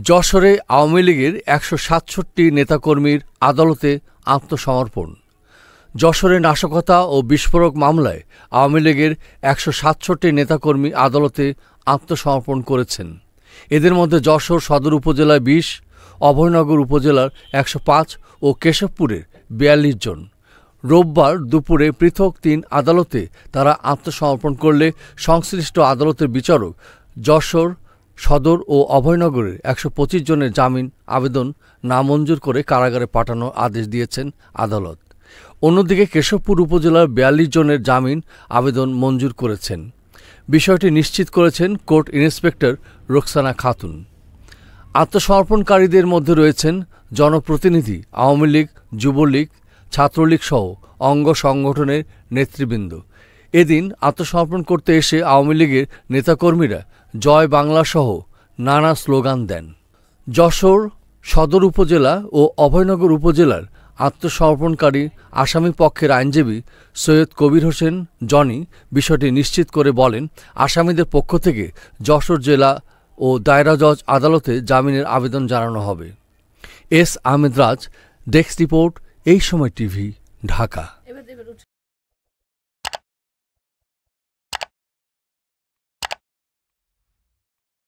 যশোরে আওয়ামী লীগের ১৬৭ নেতাকর্মীর আদালতে আত্মসমর্পণ। যশোরে নাশকতা ও বিস্ফোরক মামলায় আওয়ামী লীগের ১৬৭ নেতাকর্মী আদালতে আত্মসমর্পণ করেছেন। এদের মধ্যে যশোর সদর উপজেলায় ২০, অভয়নগর উপজেলার ১০৫ ও কেশবপুরের ৪২ জন। রোববার দুপুরে পৃথক ৩ আদালতে তারা আত্মসমর্পণ করলে সংশ্লিষ্ট আদালতের বিচারক যশোর সদর ও অভয়নগরের ১২৫ জনের জামিন আবেদন নামঞ্জুর করে কারাগারে পাঠানোর আদেশ দিয়েছেন আদালত। অন্যদিকে কেশবপুর উপজেলার ৪২ জনের জামিন আবেদন মঞ্জুর করেছেন। বিষয়টি নিশ্চিত করেছেন কোর্ট ইন্সপেক্টর রোকসানা খাতুন। আত্মসমর্পণকারীদের মধ্যে রয়েছেন জনপ্রতিনিধি, আওয়ামী লীগ, যুবলীগ, ছাত্রলীগ সহ অঙ্গ সংগঠনের নেতৃবৃন্দ। এদিন আত্মসমর্পণ করতে এসে আওয়ামী লীগের নেতাকর্মীরা জয় বাংলা সহ নানা স্লোগান দেন। যশোর সদর উপজেলা ও অভয়নগর উপজেলার আত্মসমর্পণকারী আসামি পক্ষের আইনজীবী সৈয়দ কবির হোসেন জনি বিষয়টি নিশ্চিত করে বলেন, আসামিদের পক্ষ থেকে যশোর জেলা ও দায়রা জজ আদালতে জামিনের আবেদন জানানো হবে। এস আহমেদ রাজ, ডেস্ক রিপোর্ট, এই সময় টিভি, ঢাকা।